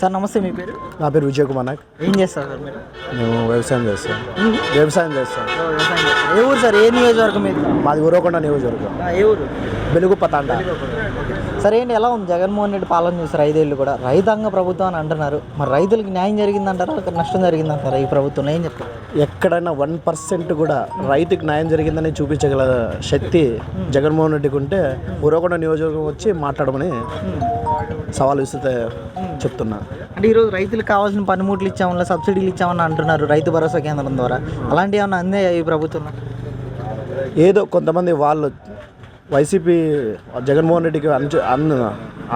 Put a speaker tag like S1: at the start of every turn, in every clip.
S1: Sir నమస్తే, మీ పేరు?
S2: నా పేరు విజయ్ కుమార్ నాయక్.
S1: ఏం చేస్తారు సార్ మీరు?
S2: మేము వ్యవసాయం చేస్తాం.
S1: వ్యవసాయం చేస్తారు. ఏ ఊరు సార్? ఏ నియోజకవర్గం మీది?
S2: మాది ఉరవకొండ నియోజకవర్గం.
S1: ఏ ఊరు?
S2: వెలుగుప్ప తాండా.
S1: సరే ఏంటి, ఎలా ఉంది జగన్మోహన్ రెడ్డి పాలన చూసారు 5 ఏళ్ళు కూడా? రైతాంగ ప్రభుత్వం అని అంటున్నారు. మరి రైతులకు న్యాయం జరిగిందంటారా, నష్టం జరిగిందంటారా ఈ ప్రభుత్వంలో? ఏం చెప్తారు?
S2: ఎక్కడైనా 1% కూడా రైతుకి న్యాయం జరిగిందని చూపించగల శక్తి జగన్మోహన్ రెడ్డికి ఉంటే ఉరవకొండ నియోజకవర్గం వచ్చి మాట్లాడమని సవాల్ విసిరితే చెప్తున్నా.
S1: అంటే ఈరోజు రైతులకు కావాల్సిన పనిముట్లు ఇచ్చామన్నా, సబ్సిడీలు ఇచ్చామని అంటున్నారు రైతు భరోసా కేంద్రం ద్వారా. అలాంటివి ఏమన్నా అందాయా ఈ ప్రభుత్వంలో?
S2: ఏదో కొంతమంది వాళ్ళు వైసీపీ జగన్మోహన్ రెడ్డికి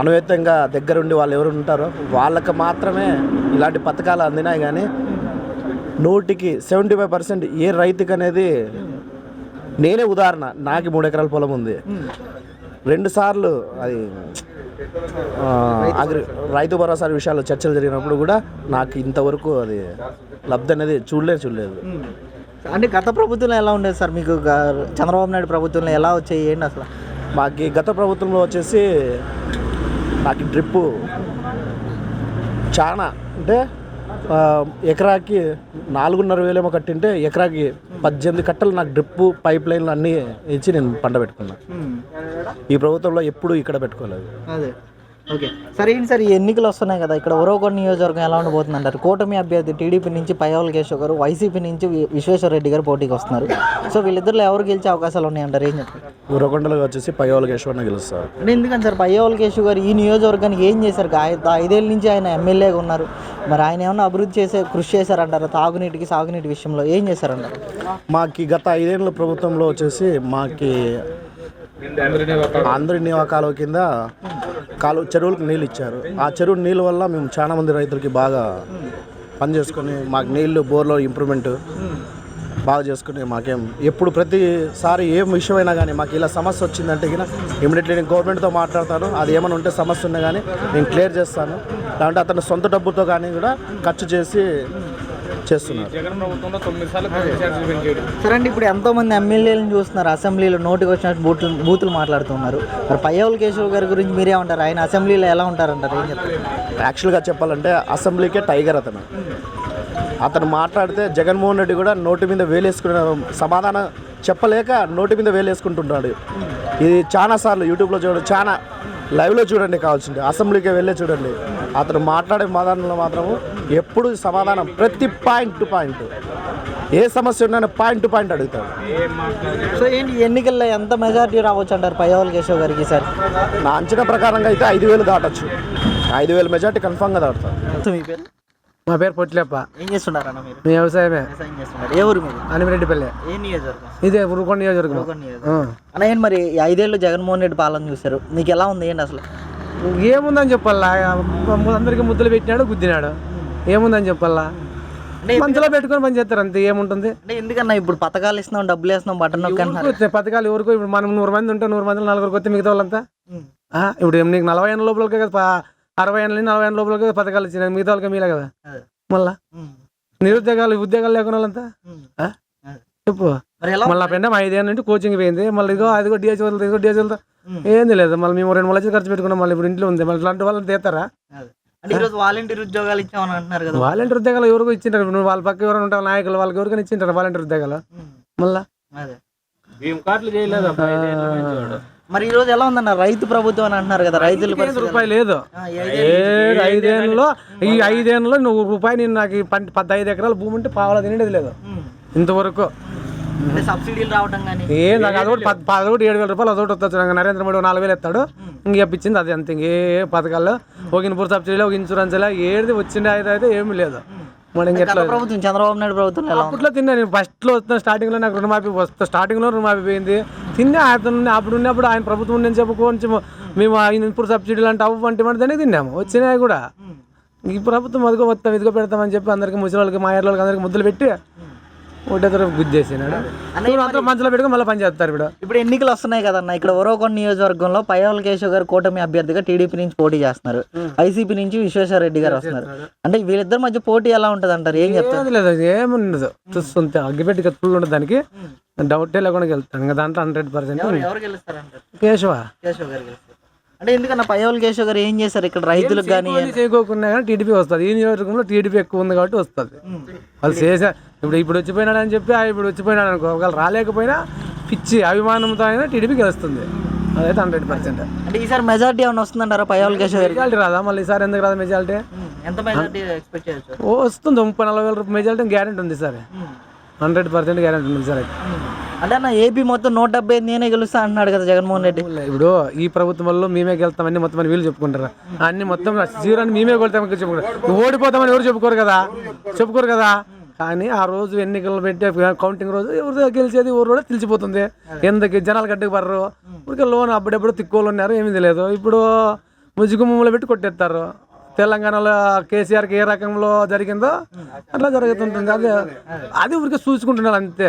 S2: అనువేతంగా దగ్గరుండి వాళ్ళు ఎవరు ఉంటారో వాళ్ళకి మాత్రమే ఇలాంటి పథకాలు అందినాయి. కానీ 75% ఏ రైతుకి అనేది, నేనే ఉదాహరణ, నాకు 3 ఎకరాల పొలం ఉంది. 2 సార్లు అది రైతు భరోసా విషయాల్లో చర్చలు జరిగినప్పుడు కూడా నాకు ఇంతవరకు అది లబ్ధి అనేది చూడలేదు.
S1: అంటే గత ప్రభుత్వంలో ఎలా ఉండేది సార్ మీకు? చంద్రబాబు నాయుడు ప్రభుత్వంలో ఎలా వచ్చాయి ఏంటి అసలు?
S2: మాకు గత ప్రభుత్వంలో వచ్చేసి నాకు డ్రిప్పు చాలా అంటే ఎకరాకి 4,500 ఏమో కట్టింటే ఎకరాకి 18 కట్టలు నాకు డ్రిప్పు పైప్ లైన్లు అన్నీ ఇచ్చి నేను పంట పెట్టుకున్నా. ఈ ప్రభుత్వంలో ఎప్పుడూ ఇక్కడ పెట్టుకోలేదు.
S1: అదే ఓకే. సరే ఏంటి సార్, ఈ ఎన్నికలు వస్తున్నాయి కదా, ఇక్కడ ఉరవకొండ నియోజకవర్గం ఎలా ఉండబోతుంది అంటారు? కూటమి అభ్యర్థి టీడీపీ నుంచి పయ్యావుల కేశవ్ గారు, వైసీపీ నుంచి విశ్వేశ్వర రెడ్డి గారు పోటీకి వస్తున్నారు. సో వీళ్ళిద్దరిలో ఎవరు గెలిచే అవకాశాలు ఉన్నాయంటారు? ఏం చెప్తారు?
S2: ఉరవకొండలో వచ్చేసి పయ్యావుల కేశవ్ అన్న గెలుస్తారు.
S1: అంటే ఎందుకని సార్ పయ్యావుల కేశవ్ గారు ఈ నియోజకవర్గానికి ఏం చేశారు? 5 ఏళ్ళ నుంచి ఆయన ఎమ్మెల్యేగా ఉన్నారు. మరి ఆయన ఏమన్నా అభివృద్ధి కృషి చేశారంటారా? తాగునీటికి సాగునీటి విషయంలో ఏం చేశారంటారు?
S2: మాకు గత 5 ఏళ్ళ ప్రభుత్వంలో వచ్చేసి మాకు అందరి నివాకాల కింద చెరువులకు నీళ్ళు ఇచ్చారు. ఆ చెరువు నీళ్ళ వల్ల మేము చాలా మంది రైతులకి బాగా పని చేసుకొని మాకు నీళ్ళు బోర్లో ఇంప్రూవ్మెంట్ బాగా చేసుకుని మాకేం ఎప్పుడు ప్రతిసారి ఏం విషయమైనా కానీ మాకు ఇలా సమస్య వచ్చిందంటే కానీ ఇమీడియట్లీ నేను గవర్నమెంట్తో మాట్లాడతాను. అది ఏమైనా ఉంటే సమస్య ఉన్నా కానీ నేను క్లియర్ చేస్తాను. లేదంటే అతను సొంత డబ్బుతో కానీ కూడా ఖర్చు చేసి చేస్తున్నారు.
S1: సరే అండి, ఇప్పుడు ఎంతోమంది ఎమ్మెల్యేలను చూస్తున్నారు అసెంబ్లీలో నోటికి వచ్చినట్టు బూతులు మాట్లాడుతున్నారు. మరి పయ్యావుల కేశవ్ గారి గురించి మీరేమంటారు? ఆయన అసెంబ్లీలో ఎలా ఉంటారంటారు? ఏం చెప్తారు?
S2: యాక్చువల్గా చెప్పాలంటే అసెంబ్లీకే టైగర్ అతను మాట్లాడితే జగన్మోహన్ రెడ్డి కూడా నోటి మీద వేలేసుకునే సమాధానం చెప్పలేక నోటి మీద వేలేసుకుంటున్నాడు. ఇది చాలాసార్లు యూట్యూబ్లో చూడండి, చాలా లైవ్లో చూడండి, కావాల్సింది అసెంబ్లీకి వెళ్ళే చూడండి. అతను మాట్లాడే సమాధానంలో మాత్రము ఎప్పుడు సమాధానం ప్రతి పాయింట్ టు పాయింట్, ఏ సమస్య ఉన్నా పాయింట్ టు పాయింట్ అడుగుతాడు.
S1: సో ఏంటి, ఎన్నికల్లో ఎంత మెజారిటీ రావచ్చు అంటారు పయ్యావుల కేశవ్ గారికి సార్?
S2: నా అంచనా ప్రకారంగా అయితే 5,000 దాటచ్చు. 5,000 మెజార్టీ కన్ఫామ్గా దాటుతారు.
S1: మీ పేరు?
S3: మా పేరు పొట్టిలేప్ప.
S1: ఏం చేస్తున్నారన్న మీరు?
S3: వ్యవసాయమే.
S1: ఏ ఊరు మీరు?
S3: అనిమిరెడ్డిపల్లె.
S1: ఏ నియోజకవర్గం?
S3: ఇదే ఉరవకొండ నియోజకవర్గం.
S1: అన్న ఏంటి మరి 5 ఏళ్ళు జగన్మోహన్ రెడ్డి పాలన చూశారు, మీకు ఎలా ఉంది ఏంటి అసలు?
S3: ఏముందని చెప్పాలా, అందరికి ముద్దులు పెట్టినాడు, గుద్దినాడు. ఏముందని చెప్పాలా, మంచిలో పెట్టుకొని పని చేస్తారు అంతే. ఏముంటుంది
S1: అంటే ఎందుకన్నా ఇప్పుడు పథకాలు ఇస్తున్నాం, డబ్బులు వేస్తున్నాం, బటన్ నొక్కి
S3: పథకాలు ఎవరికో. ఇప్పుడు మనం 100 మంది ఉంటే 100 మందిలో 4 కొత్త మిగతా వాళ్ళంతా. ఇప్పుడు నీకు 40 ఏళ్ళ లోపలకే కదా, 60 ఏళ్ళ 40 ఏళ్ళ లోపలకే పథకాలు ఇచ్చినాయి, మిగతా వాళ్ళకి మీలే కదా. మళ్ళా ఉద్యోగాలు లేకున్న వాళ్ళంతా చెప్పు. మళ్ళీ పెండ 5 ఏళ్ళ నుండి కోచింగ్ పోయింది. మళ్ళీ అదిగో డిఎస్ వెళ్తా ఏంది లేదు. మళ్ళీ మేము 2 లక్షలు ఖర్చు పెట్టుకున్నాం. మళ్ళీ ఇప్పుడు ఇంట్లో ఉంది. మళ్ళీ ఇలాంటి వాళ్ళని తీస్తారా?
S1: వాలంటీర్ ఉద్యోగాలు ఇచ్చామని అంటున్నారు కదా.
S3: వాలంటీర్ ఉద్యోగాలు ఎవరికో ఇచ్చింటారు. నువ్వు వాళ్ళ పక్క ఎవరైనా ఉంటారు నాయకులు, వాళ్ళకి ఎవరికైనా ఇచ్చింటారు వాలంటీర్ ఉద్యోగాలు. మళ్ళా
S1: మరి ఈ రోజు ఎలా ఉందన్న, రైతు ప్రభుత్వం అని అంటున్నారు కదా, రైతులు
S3: రూపాయి లేదు. 5 ఏళ్ళలో ఈ 5 ఏళ్ళలో నువ్వు రూపాయి, నేను నాకు 15 ఎకరాల భూమి ఉంటే పావలా తినేది లేదు ఇంతవరకు.
S1: సబ్సిడీలు రావడం కానీ
S3: నాకు అదొకటి 7,000 రూపాయలు అదొకటి వస్తుంది. నరేంద్ర మోడీ 4,000 ఎత్తాడు, ఇంక చెప్పించింది అది అంతే. ఇంకే పథకాల్లో ఒక ఇన్పుట్ సబ్సిడీలో, ఒక ఇన్సూరెన్స్ ఏది వచ్చిండే అయితే ఏమీ లేదు. మరి ఇంకెట్లా
S1: ప్రభుత్వం చంద్రబాబు నాయుడు ప్రభుత్వం
S3: అప్పట్లో తిన్నా నేను. ఫస్ట్లో వస్తున్నా స్టార్టింగ్లో నాకు రుణమాఫీ స్టార్టింగ్లో రుణమాఫీ పోయింది. తిన్నా అతను అప్పుడు ఉన్నప్పుడు ఆయన ప్రభుత్వం నేను చెప్పుకోవచ్చు. మేము ఆయన ఇన్పుట్ సబ్సిడీలు అంటే అవ్వంటి దానికి తిన్నాము, వచ్చినాయి కూడా. ఈ ప్రభుత్వం అదిగో మొత్తం ఇదిగో పెడతామని చెప్పి అందరికి ముసలి వాళ్ళకి, మా ఏళ్ళ వాళ్ళకి అందరికి ముద్దులు పెట్టి ఒకటే తరఫు గుద్దేసినాడు. అందరూ మంచిలో పెట్టుకుని మళ్ళీ పని చేస్తారు.
S1: ఇప్పుడు ఎన్నికలు వస్తున్నాయి కదన్న, ఇక్కడ ఉరవకొండ నియోజకవర్గంలో పయ్యావుల కేశవ్ గారు కూటమి అభ్యర్థిగా టీడీపీ నుంచి పోటీ చేస్తున్నారు, వైసీపీ నుంచి విశ్వేశ్వర రెడ్డి గారు వస్తున్నారు. అంటే వీళ్ళిద్దరి మధ్య పోటీ ఎలా ఉంటది అంటారు? ఏం చెప్తారు?
S3: లేదు, ఏముండదు. చూస్తుంటే అగ్గిపెట్టి కత్తులు ఉండదు, దానికి డౌటే లేకుండా వెళ్తాను. దాంట్లో 100% కేశవ.
S1: అంటే ఎందుకన్నా పయ్యవల కేశవ్ గారు ఏం చేశారు ఇక్కడ రైతులకు కానీ?
S3: చేయకోకుండా కానీ టీడీపీ వస్తుంది. ఈ నియోజకవర్గంలో టీడీపీ ఎక్కువ ఉంది కాబట్టి వస్తుంది. వాళ్ళు చేసే ఇప్పుడు వచ్చిపోయినాడు అని చెప్పి ఇప్పుడు వచ్చిపోయినాడు అనుకో, ఒకవేళ రాలేకపోయినా పిచ్చి అభిమానంతో అయినా టీడీపీ గెలుస్తుంది. అదైతే 100%.
S1: అంటే ఈసారి మెజార్టీ ఏమైనా వస్తుందంటారా పయ్యవల కేశవ్ గారు?
S3: మెజార్టీ రాదా మళ్ళీ ఈసారి? ఎందుకు రాదా మెజార్టీ?
S1: ఎంత మెజార్టీ ఎక్స్పెక్ట్ చేయొచ్చు?
S3: వస్తుంది 30-40 వేల మెజార్టీ గ్యారెంటీ ఉంది సార్. 100% గ్యారెంటీ ఉంది సార్.
S1: అంటే అన్న ఏపీ మొత్తం 170 నేనే గెలుస్తా అంటున్నాడు కదా జగన్మోహన్ రెడ్డి.
S3: ఇప్పుడు ఈ ప్రభుత్వంలో మేమే గెలుస్తాం అన్ని మొత్తం అని వీళ్ళు చెప్పుకుంటారు. అన్ని మొత్తం జీరో అని మేమే కొడతామని చెప్పుకుంటారు. ఓడిపోతామని ఎవరు చెప్పుకోరు కదా. కానీ ఆ రోజు ఎన్నికలు పెట్టే కౌంటింగ్ రోజు ఎవరు గెలిచేది ఎవరు కూడా తెలిసిపోతుంది. ఎందుకు జనాలు గడ్డకు పడరు. ఊరికే లోన్ అప్పుడెప్పుడు తిక్కోలు ఉన్నారు, ఏమీ తెలియదు. ఇప్పుడు ముజ్జిగుమ్మలో పెట్టి కొట్టేస్తారు. తెలంగాణలో కేసీఆర్కి ఏ రకంలో జరిగిందో అట్లా జరుగుతుంటుంది. అది ఊరికే చూసుకుంటున్నారు అంతే.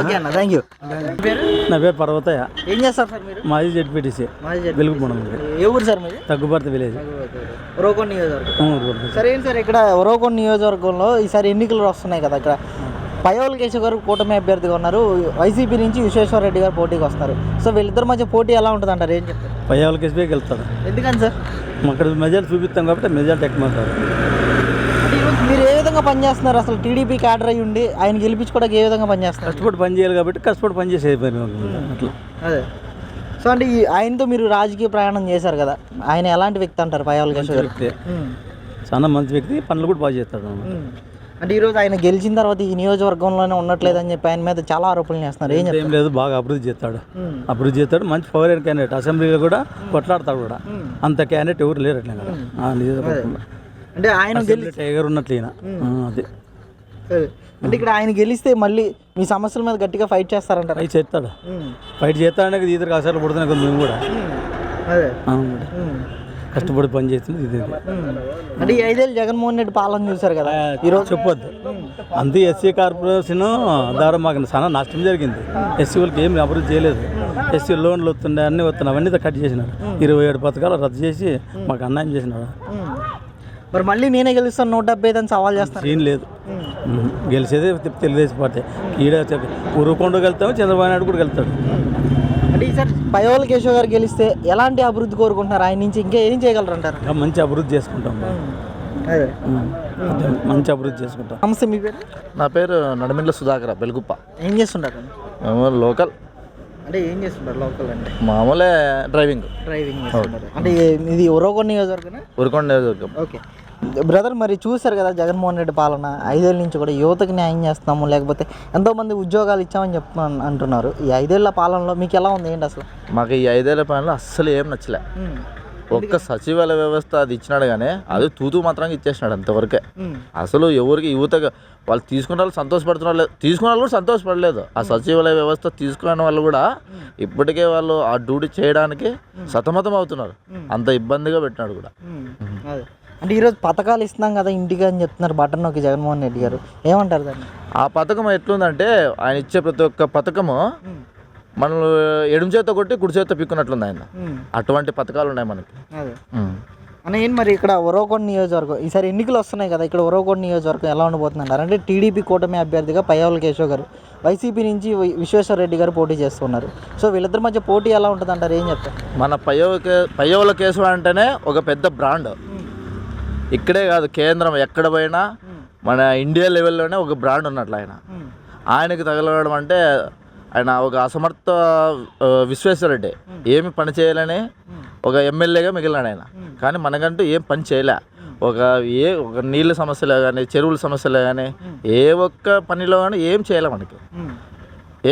S1: ఓకే అన్న, థ్యాంక్ యూ.
S4: నా పేరు పర్వతయ్య.
S1: ఏం చేస్తారు సార్ మీరు?
S4: మాజీ జెడ్పీటీసీ వెలుగుపడం.
S1: ఏ ఊరు సార్ మీది?
S4: తగ్గుపర్తి విలేజ్.
S1: ఉరవకొండ నియోజకవర్గం. సరే ఏంటి సార్, ఇక్కడ ఉరవకొండ నియోజకవర్గంలో ఈసారి ఎన్నికలు వస్తున్నాయి కదా. ఇక్కడ పయ్యవల కేశవ్ గారు కూటమి అభ్యర్థిగా ఉన్నారు, వైసీపీ నుంచి విశ్వేశ్వర రెడ్డి గారు పోటీకి వస్తారు. సో వీళ్ళిద్దరి మధ్య పోటీ ఎలా ఉంటుంది అంటారు? ఏం చెప్తారు?
S4: పయ్యావల కేసుపైకి వెళ్తాడు.
S1: ఎందుకని సార్?
S4: అక్కడ మెజార్టీ చూపిస్తాం కాబట్టి మెజార్టీ ఎక్కువ అవుతారు.
S1: అంటే ఈరోజు మీరు ఏ విధంగా పనిచేస్తున్నారు? అసలు టీడీపీ క్యాడర్ అయ్యి ఉండి ఆయన గెలిపించుకోవడానికి ఏ విధంగా పనిచేస్తున్నారు?
S4: కష్టపడి పని చేయాలి కాబట్టి కష్టపడి పని చేసే అట్లా.
S1: అదే. సో అంటే ఆయనతో మీరు రాజకీయ ప్రయాణం చేశారు కదా, ఆయన ఎలాంటి వ్యక్తి అంటారు పయ్యవల కేశవ్ గారు?
S4: వ్యక్తి చాలా మంచి వ్యక్తి, పనులు కూడా బాగా చేస్తాడు.
S1: అంటే ఈరోజు ఆయన గెలిచిన తర్వాత ఈ నియోజకవర్గంలోనే ఉండట్లేదని చెప్పి ఆయన మీద చాలా ఆరోపణలు చేస్తున్నారు. ఏం
S4: లేదు, బాగా అభివృద్ధి చేస్తాడు. మంచి పవర్ క్యాండిడేట్. అసెంబ్లీలో కూడా కొట్లాడతాడు కూడా. అంత క్యాండిడేట్ ఎవరు లేరు అట్లా కదా నియోజకవర్గంలో.
S1: అంటే ఆయన
S4: టైగర్ ఉన్నట్లు ఈయన. అది
S1: అంటే ఇక్కడ ఆయన గెలిస్తే మళ్ళీ మీ సమస్యల మీద గట్టిగా ఫైట్ చేస్తారంటారు?
S4: ఫైట్ చేస్తాడనే ఇద్దరు కాసాలు పడుతున్నాయి కదా మేము కూడా.
S1: అదే
S4: కష్టపడి పని చేస్తుంది ఇది.
S1: అంటే ఈ 5 ఏళ్ళు జగన్మోహన్ రెడ్డి పాలన చూశారు కదా,
S4: ఈరోజు చెప్పొద్దు. అంతే ఎస్సీ కార్పొరేషన్ ద్వారా మాకు చాలా నష్టం జరిగింది. ఎస్సీ వాళ్ళకి ఏమి అభివృద్ధి చేయలేదు. ఎస్సీ లోన్లు వస్తుండే అన్నీ వస్తున్నాయి, అవన్నీ కట్ చేసినారు. 27 పథకాలు రద్దు చేసి మాకు అన్యాయం చేసినాడు.
S1: మరి మళ్ళీ నేనే గెలుస్తాను 175 అని సవాల్ చేస్తాను.
S4: ఏం లేదు, గెలిచేదే తెలుగుదేశం పార్టీ. ఈడ ఉరుకొండకు వెళ్తాము, చంద్రబాబు నాయుడు కూడా వెళ్తాడు.
S1: అంటే ఈసారి పయ్యవల కేశవ్ గారు గెలిస్తే ఎలాంటి అభివృద్ధి కోరుకుంటున్నారు? ఆయన నుంచి ఇంకా ఏం చేయగలరు అంటారు?
S4: మంచి అభివృద్ధి చేసుకుంటాం. మంచి అభివృద్ధి చేసుకుంటాం.
S1: నమస్తే, మీ పేరు?
S2: నా పేరు నడమిండ్ల సుధాకర్, బెలుగుప్ప.
S1: ఏం చేస్తుంటారు?
S2: లోకల్.
S1: అంటే ఏం చేస్తుంటారు లోకల్ అంటే?
S2: మామూలే డ్రైవింగ్
S1: చేస్తుంటారు. అంటే ఇది ఉరవకొండ నియోజకవర్గం?
S2: ఉరకొండ నియోజకవర్గం.
S1: ఓకే బ్రదర్, మరి చూశారు కదా జగన్మోహన్ రెడ్డి పాలన. 5 ఏళ్ళ నుంచి కూడా యువతకి న్యాయం చేస్తున్నాము, లేకపోతే ఎంతోమంది ఉద్యోగాలు ఇచ్చామని అంటున్నారు. ఈ 5 ఏళ్ల పాలనలో మీకు ఎలా ఉంది? ఏంటి అసలు?
S2: మాకు ఈ 5 ఏళ్ల పాలనలో అస్సలు ఏం నచ్చలే. ఒక్క సచివాలయ వ్యవస్థ అది ఇచ్చినాడు కానీ అది తూతూ మాత్రంగా ఇచ్చేసినాడు అంతవరకే. అసలు ఎవరికి యువతగా వాళ్ళు తీసుకున్న వాళ్ళు సంతోషపడుతున్నారు లేదు, తీసుకున్న వాళ్ళు కూడా సంతోషపడలేదు. ఆ సచివాలయ వ్యవస్థ తీసుకున్న వాళ్ళు కూడా ఇప్పటికే వాళ్ళు ఆ డ్యూటీ చేయడానికి సతమతం అవుతున్నారు. అంత ఇబ్బందిగా పెట్టినాడు కూడా.
S1: అంటే ఈరోజు పథకాలు ఇస్తున్నాం కదా ఇంటికి అని చెప్తున్నారు బటన్ నొక్కి జగన్మోహన్ రెడ్డి గారు, ఏమంటారు దాన్ని?
S2: ఆ పథకం ఎట్లుందంటే ఆయన ఇచ్చే ప్రతి ఒక్క పథకము మనం ఎడమ చేత కొట్టి కుడి చేత పిక్కున్నట్లుంది ఆయన. అటువంటి పథకాలు ఉన్నాయి మనకి.
S1: అన్న ఏంటి మరి ఇక్కడ ఉరవకొండ నియోజకవర్గం ఈసారి ఎన్నికలు వస్తున్నాయి కదా, ఇక్కడ ఉరవకొండ నియోజకవర్గం ఎలా ఉండబోతుంది అంటారు? అంటే టీడీపీ కూటమి అభ్యర్థిగా పయ్యవల కేశవ్ గారు, వైసీపీ నుంచి విశ్వేశ్వర రెడ్డి గారు పోటీ చేస్తున్నారు. సో వీళ్ళిద్దరి మధ్య పోటీ ఎలా ఉంటుంది అంటారు? ఏం చెప్తారు?
S2: మన పయ్యవల కేశవ్ అంటేనే ఒక పెద్ద బ్రాండ్. ఇక్కడే కాదు, కేంద్రం ఎక్కడ పోయినా మన ఇండియా లెవెల్లోనే ఒక బ్రాండ్ ఉన్నట్లు ఆయనకి తగలడం అంటే ఆయన ఒక అసమర్థ విశ్వేశ్వరరెడ్డి ఏమి పని చేయాలని ఒక ఎమ్మెల్యేగా మిగిలినాడు ఆయన. కానీ మనకంటూ ఏం పని చేయలే. ఒక నీళ్ళ సమస్యలే కానీ, చెరువుల సమస్యలే కానీ, ఏ ఒక్క పనిలో కానీ ఏం చేయలే మనకి.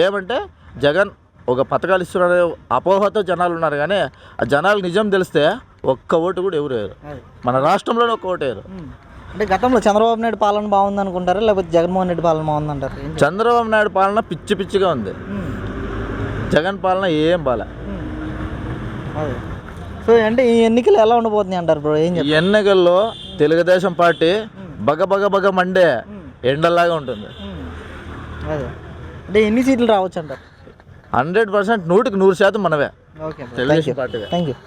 S2: ఏమంటే జగన్ ఒక పథకాలు ఇస్తున్నాడు అపోహతో జనాలు ఉన్నారు, కానీ ఆ జనాలు నిజం తెలిస్తే ఒక్క ఓటు కూడా ఎవరు వేయరు. మన రాష్ట్రంలోనే ఒక్క ఓటు వేయరు.
S1: అంటే గతంలో చంద్రబాబు నాయుడు పాలన బాగుంది అనుకుంటారా, లేకపోతే జగన్మోహన్ రెడ్డి పాలన బాగుంది అంటారు?
S2: చంద్రబాబు నాయుడు పాలన పిచ్చి పిచ్చిగా ఉంది, జగన్ పాలన ఏం బాలే.
S1: సో అంటే ఈ ఎన్నికలు ఎలా ఉండబోతున్నాయి అంటారు బ్రో? ఏం
S2: ఈ ఎన్నికల్లో తెలుగుదేశం పార్టీ బగ మండే ఎండలాగా ఉంటుంది.
S1: అంటే ఎన్ని సీట్లు రావచ్చు అంటారు?
S2: 100%, 100% మనవే
S1: okay,
S2: Telugu Desam party.
S1: Thank you.